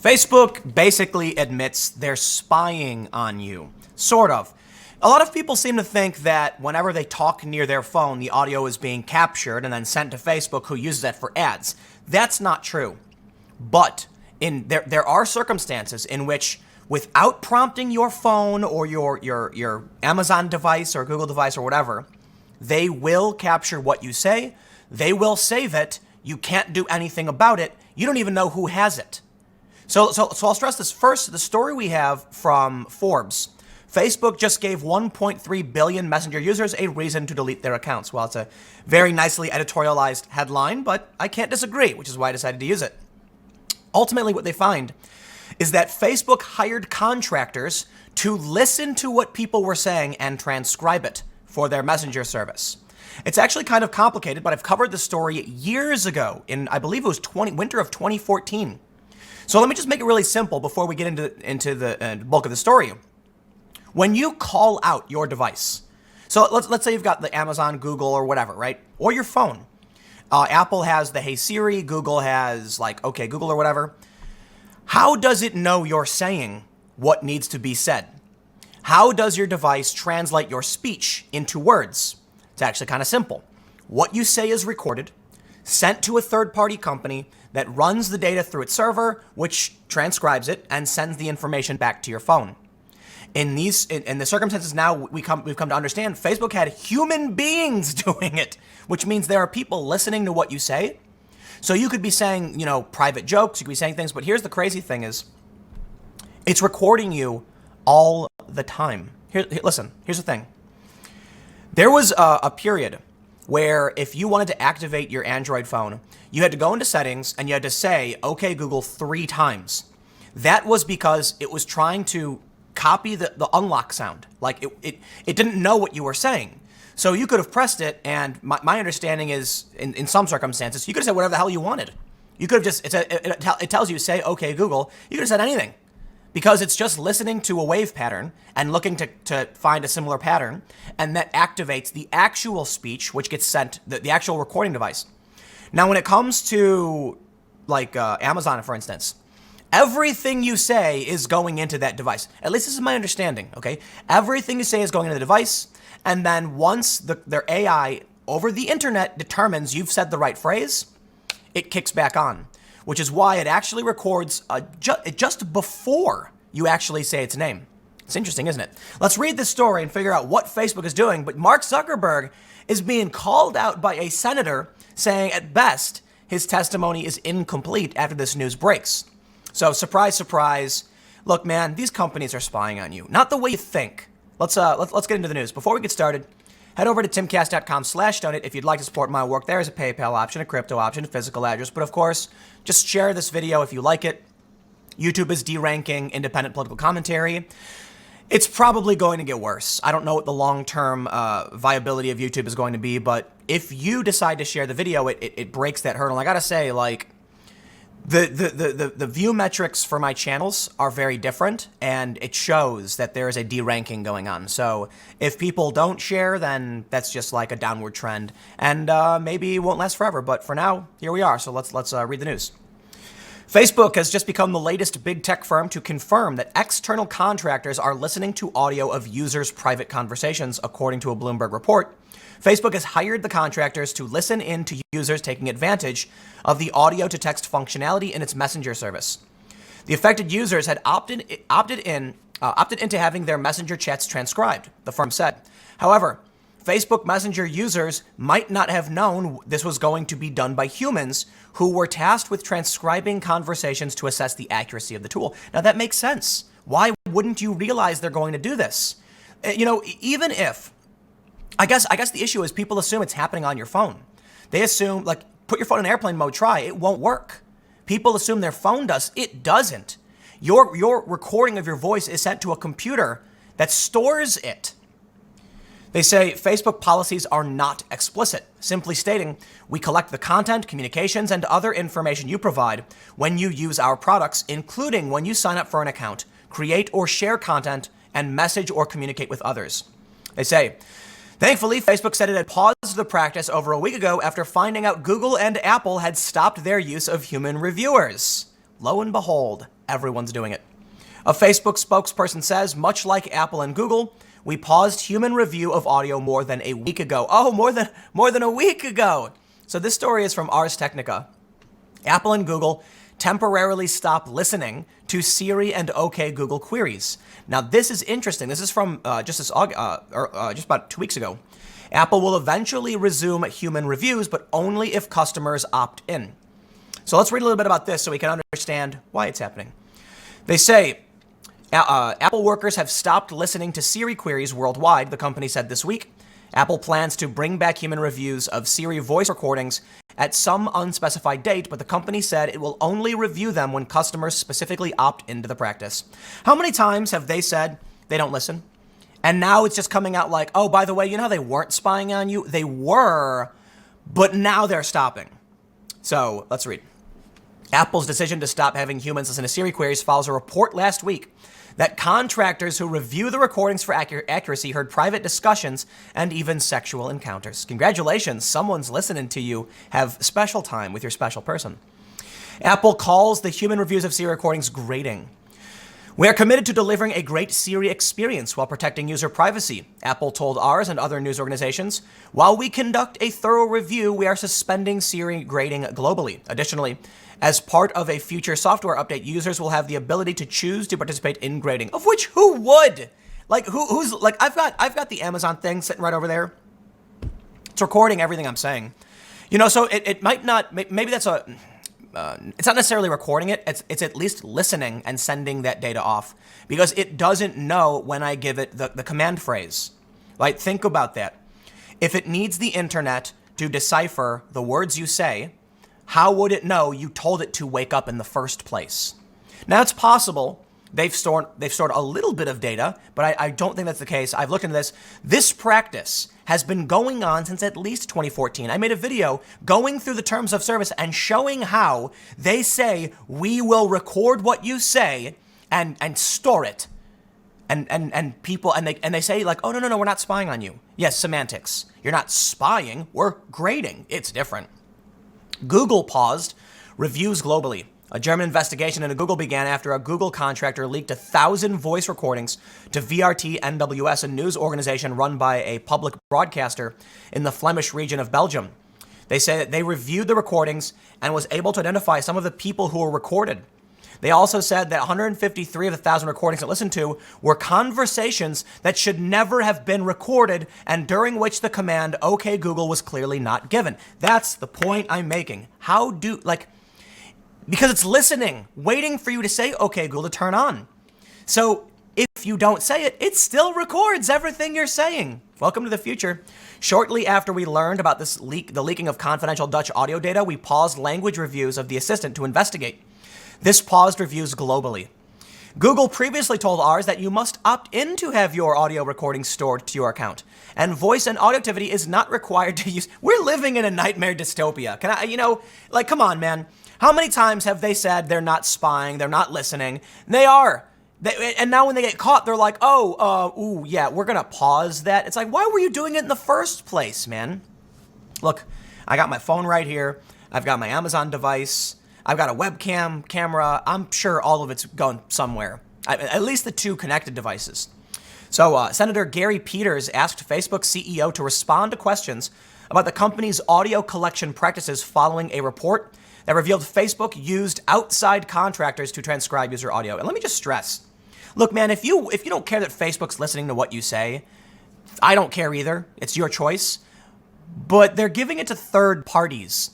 Facebook basically admits they're spying on you, sort of. A lot of people seem to think that whenever they talk near their phone, the audio is being captured and then sent to Facebook, who uses that for ads. That's not true. But there are circumstances in which, without prompting your phone or your Amazon device or Google device or whatever, they will capture what you say. They will save it. You can't do anything about it. You don't even know who has it. So I'll stress this. First, the story we have from Forbes. Facebook just gave 1.3 billion Messenger users a reason to delete their accounts. Well, it's a very nicely editorialized headline, but I can't disagree, which is why I decided to use it. Ultimately, what they find is that Facebook hired contractors to listen to what people were saying and transcribe it for their Messenger service. It's actually kind of complicated, but I've covered the story years ago in, I believe it was winter of 2014. So let me just make it really simple before we get into the bulk of the story. When you call out your device, so let's say you've got the Amazon, Google, or whatever, right? Or your phone. Apple has the Hey Siri, Google has like OK Google or whatever. How does it know you're saying what needs to be said? How does your device translate your speech into words? It's actually kind of simple. What you say is recorded, sent to a third-party company that runs the data through its server, which transcribes it and sends the information back to your phone. In the circumstances now we've come to understand, Facebook had human beings doing it, which means there are people listening to what you say. So you could be saying, private jokes, you could be saying things, but here's the crazy thing is, it's recording you all the time. Listen, here's the thing. There was a period where if you wanted to activate your Android phone, you had to go into settings and you had to say, OK, Google 3 times. That was because it was trying to copy the unlock sound. Like it didn't know what you were saying. So you could have pressed it, and my understanding is, in some circumstances, you could have said whatever the hell you wanted. You could have just, it tells you, say, OK, Google. You could have said anything. Because it's just listening to a wave pattern and looking to find a similar pattern, and that activates the actual speech, which gets sent, the actual recording device. Now, when it comes to, like, Amazon, for instance, everything you say is going into that device. At least this is my understanding, okay? Everything you say is going into the device, and then once their AI over the internet determines you've said the right phrase, it kicks back on, which is why it actually records just before you actually say its name. It's interesting, isn't it? Let's read this story and figure out what Facebook is doing. But Mark Zuckerberg is being called out by a senator saying, at best, his testimony is incomplete after this news breaks. So, surprise, surprise. Look, man, these companies are spying on you. Not the way you think. Let's get into the news. Before we get started, head over to timcast.com/donate if you'd like to support my work. There is a PayPal option, a crypto option, a physical address. But of course, just share this video if you like it. YouTube is deranking independent political commentary. It's probably going to get worse. I don't know what the long-term viability of YouTube is going to be, but if you decide to share the video, it breaks that hurdle. I gotta say, like, the view metrics for my channels are very different, and it shows that there is a deranking going on. So if people don't share, then that's just like a downward trend, and maybe it won't last forever. But for now, here we are. So let's read the news. Facebook has just become the latest big tech firm to confirm that external contractors are listening to audio of users' private conversations, according to a Bloomberg report. Facebook has hired the contractors to listen in to users taking advantage of the audio-to-text functionality in its Messenger service. The affected users had opted into having their Messenger chats transcribed, the firm said. However, Facebook Messenger users might not have known this was going to be done by humans who were tasked with transcribing conversations to assess the accuracy of the tool. Now, that makes sense. Why wouldn't you realize they're going to do this? Even if, I guess the issue is people assume it's happening on your phone. They assume, like, put your phone in airplane mode, try. It won't work. People assume their phone does. It doesn't. Your recording of your voice is sent to a computer that stores it. They say Facebook policies are not explicit, simply stating, we collect the content, communications, and other information you provide when you use our products, including when you sign up for an account, create or share content, and message or communicate with others. They say, thankfully, Facebook said it had paused the practice over a week ago after finding out Google and Apple had stopped their use of human reviewers. Lo and behold, everyone's doing it. A Facebook spokesperson says, much like Apple and Google, we paused human review of audio more than a week ago. Oh, more than a week ago. So this story is from Ars Technica. Apple and Google temporarily stopped listening to Siri and OK Google queries. Now, this is interesting. This is from just about 2 weeks ago. Apple will eventually resume human reviews, but only if customers opt in. So let's read a little bit about this so we can understand why it's happening. They say, Apple workers have stopped listening to Siri queries worldwide, the company said this week. Apple plans to bring back human reviews of Siri voice recordings at some unspecified date, but the company said it will only review them when customers specifically opt into the practice. How many times have they said they don't listen? And now it's just coming out like, oh, by the way, you know how they weren't spying on you? They were, but now they're stopping. So let's read. Apple's decision to stop having humans listen to Siri queries follows a report last week that contractors who review the recordings for accuracy heard private discussions and even sexual encounters. Congratulations, someone's listening to you. Have special time with your special person. Apple calls the human reviews of Siri recordings grating. We are committed to delivering a great Siri experience while protecting user privacy, Apple told Ars and other news organizations. While we conduct a thorough review, we are suspending Siri grading globally. Additionally, as part of a future software update, users will have the ability to choose to participate in grading. Of which, who would? Like, who's like? I've got the Amazon thing sitting right over there. It's recording everything I'm saying. You know, so it might not. Maybe that's a. It's not necessarily recording it. It's at least listening and sending that data off because it doesn't know when I give it the command phrase. Right? Think about that. If it needs the internet to decipher the words you say, how would it know you told it to wake up in the first place? Now, it's possible they've stored a little bit of data, but I don't think that's the case. I've looked into this. This practice has been going on since at least 2014. I made a video going through the terms of service and showing how they say we will record what you say and store it. And people they say like, oh no, we're not spying on you. Yes, semantics. You're not spying, we're grading. It's different. Google paused reviews globally. A German investigation into Google began after a Google contractor leaked 1,000 voice recordings to VRT NWS, a news organization run by a public broadcaster in the Flemish region of Belgium. They say that they reviewed the recordings and was able to identify some of the people who were recorded. They also said that 153 of the 1,000 recordings it listened to were conversations that should never have been recorded and during which the command OK Google was clearly not given. That's the point I'm making. Because it's listening, waiting for you to say OK Google to turn on. So if you don't say it, it still records everything you're saying. Welcome to the future. Shortly after we learned about this leak, the leaking of confidential Dutch audio data, we paused language reviews of the assistant to investigate. This paused reviews globally. Google previously told Ars that you must opt in to have your audio recordings stored to your account. And voice and audio activity is not required to use. We're living in a nightmare dystopia. Come on, man. How many times have they said they're not spying, they're not listening? They are. And now when they get caught, they're like, we're going to pause that. It's like, why were you doing it in the first place, man? Look, I got my phone right here. I've got my Amazon device. I've got a webcam, camera. I'm sure all of it's going somewhere. At least the two connected devices. So Senator Gary Peters asked Facebook CEO to respond to questions about the company's audio collection practices following a report that revealed Facebook used outside contractors to transcribe user audio. And let me just stress, look, man, if you don't care that Facebook's listening to what you say, I don't care either. It's your choice. But they're giving it to third parties.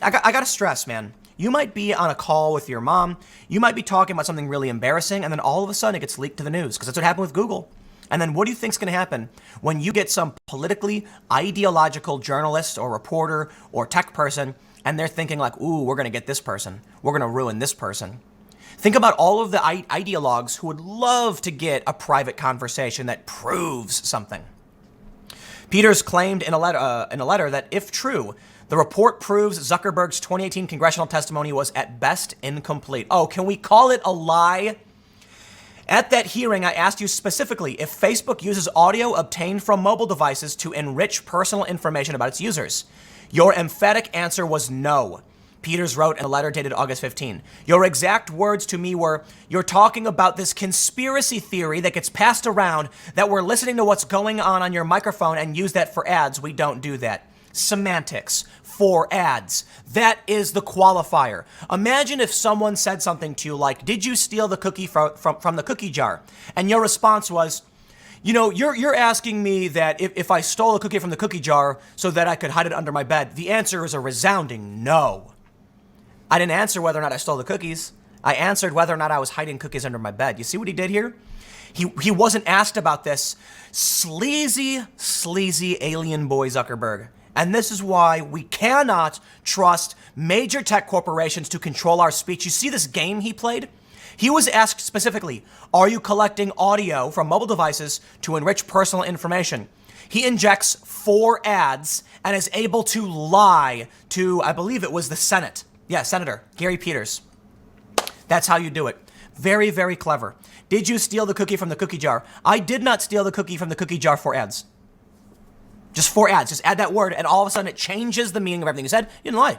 I got to stress, man. You might be on a call with your mom. You might be talking about something really embarrassing, and then all of a sudden it gets leaked to the news, because that's what happened with Google. And then what do you think's going to happen when you get some politically ideological journalist or reporter or tech person, and they're thinking like, ooh, we're going to get this person. We're going to ruin this person. Think about all of the ideologues who would love to get a private conversation that proves something. Peters claimed in a letter that if true, the report proves Zuckerberg's 2018 congressional testimony was at best incomplete. Oh, can we call it a lie? At that hearing, I asked you specifically if Facebook uses audio obtained from mobile devices to enrich personal information about its users. Your emphatic answer was no. Peters wrote in a letter dated August 15. Your exact words to me were, you're talking about this conspiracy theory that gets passed around that we're listening to what's going on your microphone and use that for ads. We don't do that. Semantics. For ads. That is the qualifier. Imagine if someone said something to you like, did you steal the cookie from the cookie jar? And your response was, you know, you're asking me that if I stole a cookie from the cookie jar so that I could hide it under my bed. The answer is a resounding no. I didn't answer whether or not I stole the cookies. I answered whether or not I was hiding cookies under my bed. You see what he did here? He wasn't asked about this. Sleazy alien boy Zuckerberg. And this is why we cannot trust major tech corporations to control our speech. You see this game he played? He was asked specifically, are you collecting audio from mobile devices to enrich personal information? He injects 4 ads and is able to lie to, I believe it was the Senate. Yeah, Senator Gary Peters. That's how you do it. Very, very clever. Did you steal the cookie from the cookie jar? I did not steal the cookie from the cookie jar for ads. Just 4 ads. Just add that word, and all of a sudden it changes the meaning of everything you said. You didn't lie.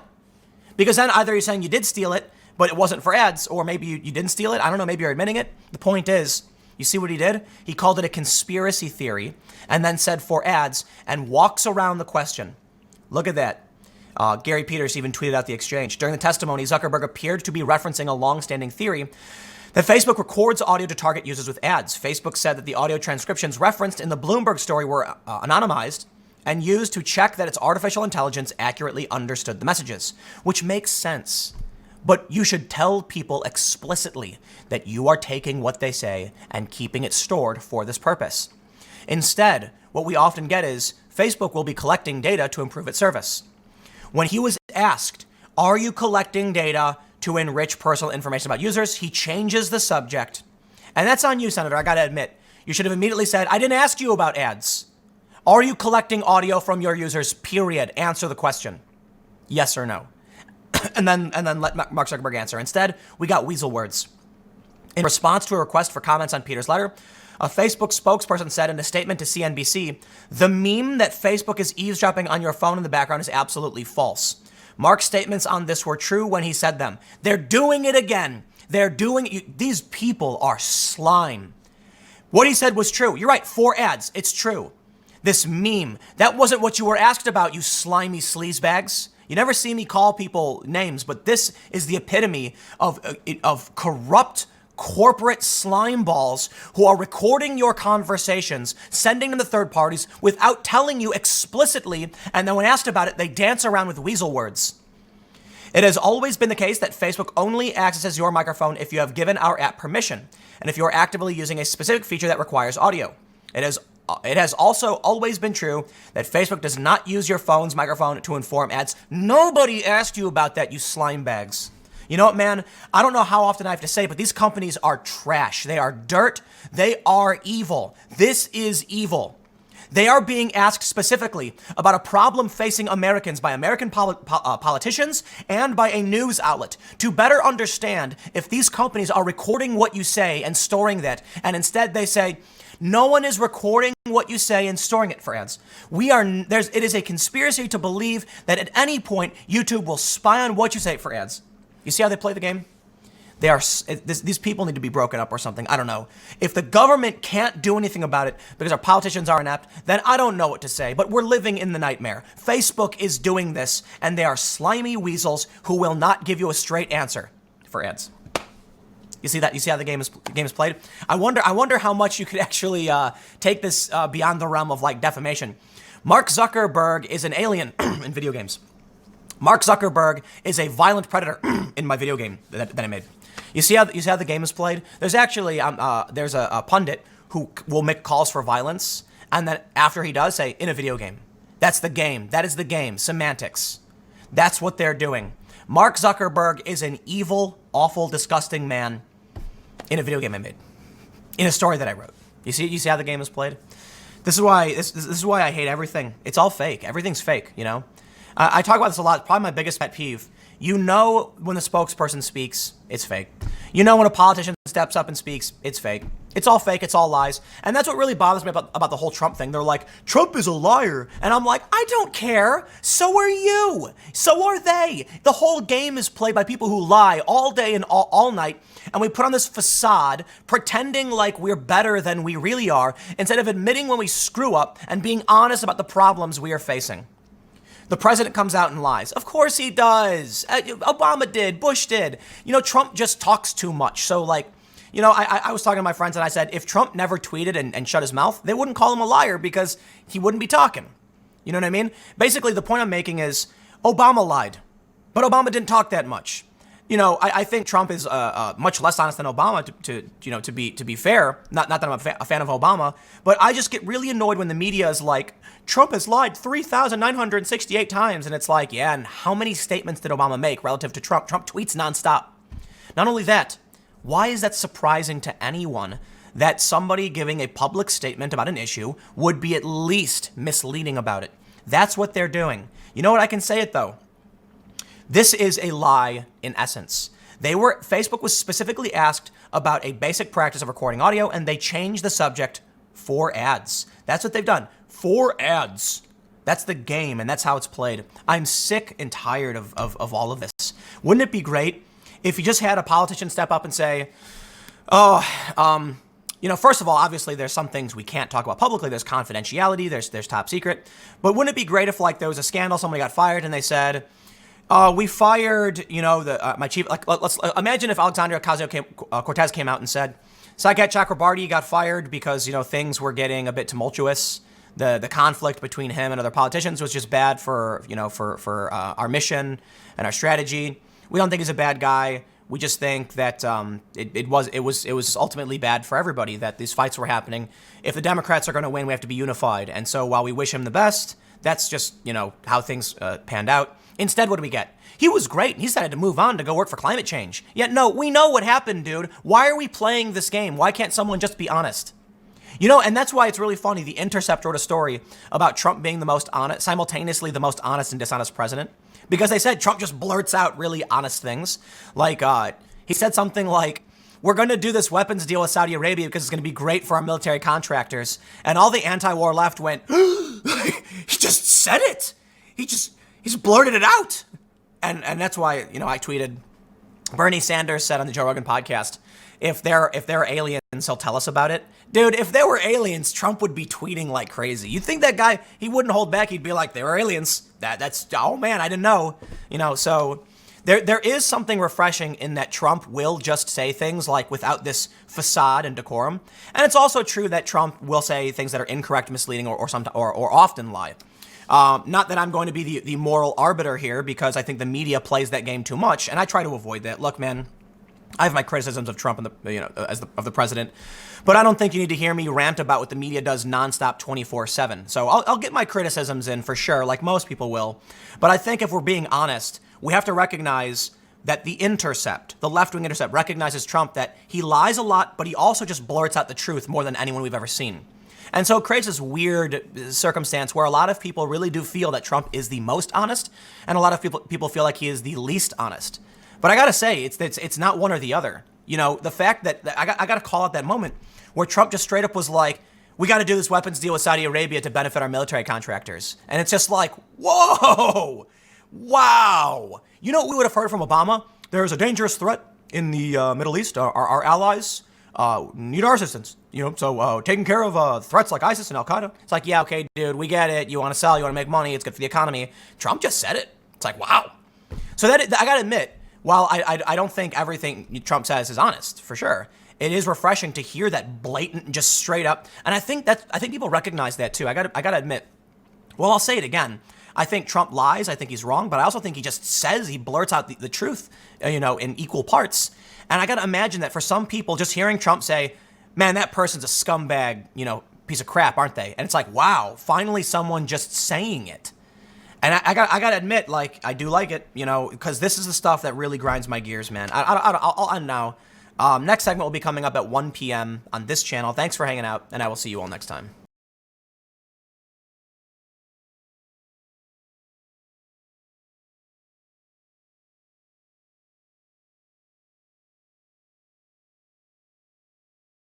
Because then either you're saying you did steal it, but it wasn't for ads, or maybe you didn't steal it. I don't know. Maybe you're admitting it. The point is, you see what he did? He called it a conspiracy theory, and then said for ads, and walks around the question. Look at that. Gary Peters even tweeted out the exchange. During the testimony, Zuckerberg appeared to be referencing a long-standing theory that Facebook records audio to target users with ads. Facebook said that the audio transcriptions referenced in the Bloomberg story were anonymized and used to check that its artificial intelligence accurately understood the messages, which makes sense. But you should tell people explicitly that you are taking what they say and keeping it stored for this purpose. Instead, what we often get is Facebook will be collecting data to improve its service. When he was asked, are you collecting data to enrich personal information about users? He changes the subject. And that's on you, Senator. I got to admit, you should have immediately said, I didn't ask you about ads. Are you collecting audio from your users? Period. Answer the question. Yes or no. and then let Mark Zuckerberg answer. Instead, we got weasel words. In response to a request for comments on Peter's letter, a Facebook spokesperson said in a statement to CNBC, the meme that Facebook is eavesdropping on your phone in the background is absolutely false. Mark's statements on this were true when he said them. They're doing it again. These people are slime. What he said was true. You're right, 4 ads. It's true. This meme, that wasn't what you were asked about, you slimy sleazebags. You never see me call people names, but this is the epitome of corrupt corporate slime balls who are recording your conversations, sending them to third parties without telling you explicitly, and then when asked about it, they dance around with weasel words. It has always been the case that Facebook only accesses your microphone if you have given our app permission, and if you're actively using a specific feature that requires audio. It has also always been true that Facebook does not use your phone's microphone to inform ads. Nobody asked you about that, you slime bags. You know what, man? I don't know how often I have to say, but these companies are trash. They are dirt. They are evil. This is evil. They are being asked specifically about a problem facing Americans by American politicians and by a news outlet to better understand if these companies are recording what you say and storing that. And instead they say, no one is recording what you say and storing it for ads. It is a conspiracy to believe that at any point YouTube will spy on what you say for ads. You see how they play the game? These people need to be broken up or something. I don't know. If the government can't do anything about it because our politicians are inept, then I don't know what to say. But we're living in the nightmare. Facebook is doing this, and they are slimy weasels who will not give you a straight answer for ads. You see that? You see how the game is played? I wonder how much you could actually take this beyond the realm of like defamation. Mark Zuckerberg is an alien in video games. Mark Zuckerberg is a violent predator in my video game that I made. You see how the game is played? There's actually there's a pundit who will make calls for violence, and then after he does, say in a video game. That's the game. That is the game. Semantics. That's what they're doing. Mark Zuckerberg is an evil, awful, disgusting man in a video game I made, in a story that I wrote. You see how the game is played? This is why I hate everything. It's all fake. Everything's fake. You know. I talk about this a lot. Probably my biggest pet peeve. You know when the spokesperson speaks, it's fake. You know when a politician steps up and speaks, it's fake. It's all fake. It's all lies. And that's what really bothers me about the whole Trump thing. They're like, Trump is a liar. And I'm like, I don't care. So are you. So are they. The whole game is played by people who lie all day and all night. And we put on this facade pretending like we're better than we really are instead of admitting when we screw up and being honest about the problems we are facing. The president comes out and lies. Of course he does. Obama did. Bush did. Trump just talks too much. So I was talking to my friends and I said, if Trump never tweeted and shut his mouth, they wouldn't call him a liar because he wouldn't be talking. You know what I mean? Basically, the point I'm making is Obama lied, but Obama didn't talk that much. I think Trump is much less honest than Obama to be fair. Not that I'm a fan of Obama, but I just get really annoyed when the media is like, Trump has lied 3,968 times. And it's like, yeah, and how many statements did Obama make relative to Trump? Trump tweets nonstop. Not only that, why is that surprising to anyone that somebody giving a public statement about an issue would be at least misleading about it? That's what they're doing. You know what? I can say it though. This is a lie in essence. Facebook was specifically asked about a basic practice of recording audio and they changed the subject for ads. That's what they've done. For ads. That's the game and that's how it's played. I'm sick and tired of all of this. Wouldn't it be great if you just had a politician step up and say, first of all, obviously there's some things we can't talk about publicly. There's confidentiality, there's top secret. But wouldn't it be great if there was a scandal, somebody got fired and they said, we fired, my chief, let's imagine if Alexandria Ocasio-Cortez came out and said, Saket Chakrabarty got fired because, things were getting a bit tumultuous. The conflict between him and other politicians was just bad for our mission and our strategy. We don't think he's a bad guy. We just think that it was ultimately bad for everybody that these fights were happening. If the Democrats are going to win, we have to be unified. And so while we wish him the best, that's just, how things panned out. Instead, what do we get? He was great. He decided to move on to go work for climate change. Yet, no, we know what happened, dude. Why are we playing this game? Why can't someone just be honest? And that's why it's really funny. The Intercept wrote a story about Trump being the most honest, simultaneously the most honest and dishonest president. Because they said Trump just blurts out really honest things. He said something like, we're going to do this weapons deal with Saudi Arabia because it's going to be great for our military contractors. And all the anti-war left went, he just said it. He's blurted it out. And that's why, I tweeted, Bernie Sanders said on the Joe Rogan podcast, if there are aliens, he'll tell us about it. Dude, if there were aliens, Trump would be tweeting like crazy. You'd think that guy, he wouldn't hold back. He'd be like, there are aliens. That's, oh man, I didn't know. So there is something refreshing in that Trump will just say things without this facade and decorum. And it's also true that Trump will say things that are incorrect, misleading, or often lie. Not that I'm going to be the moral arbiter here because I think the media plays that game too much, and I try to avoid that. Look, man, I have my criticisms of Trump and of the president, but I don't think you need to hear me rant about what the media does nonstop 24/7. So I'll get my criticisms in for sure, like most people will. But I think if we're being honest, we have to recognize that the Intercept, the left-wing Intercept, recognizes Trump that he lies a lot, but he also just blurts out the truth more than anyone we've ever seen. And so it creates this weird circumstance where a lot of people really do feel that Trump is the most honest, and a lot of people feel like he is the least honest. But I gotta say, it's not one or the other. The fact that I gotta call out that moment where Trump just straight up was like, we got to do this weapons deal with Saudi Arabia to benefit our military contractors. And it's just like, whoa, wow. What we would have heard from Obama? There's a dangerous threat in the Middle East. Our allies need our assistance. So taking care of threats like ISIS and Al-Qaeda. It's like, yeah, okay, dude, we get it. You want to sell, you want to make money. It's good for the economy. Trump just said it. It's like, wow. So I got to admit, while I don't think everything Trump says is honest, for sure, it is refreshing to hear that blatant, just straight up. And I think people recognize that too. I got to admit, well, I'll say it again. I think Trump lies. I think he's wrong, but I also think he blurts out the truth, in equal parts. And I got to imagine that for some people, just hearing Trump say, man, that person's a scumbag, piece of crap, aren't they? And it's like, wow, finally someone just saying it. And I got to admit, I do like it, because this is the stuff that really grinds my gears, man. I'll end now. Next segment will be coming up at 1 p.m. on this channel. Thanks for hanging out, and I will see you all next time.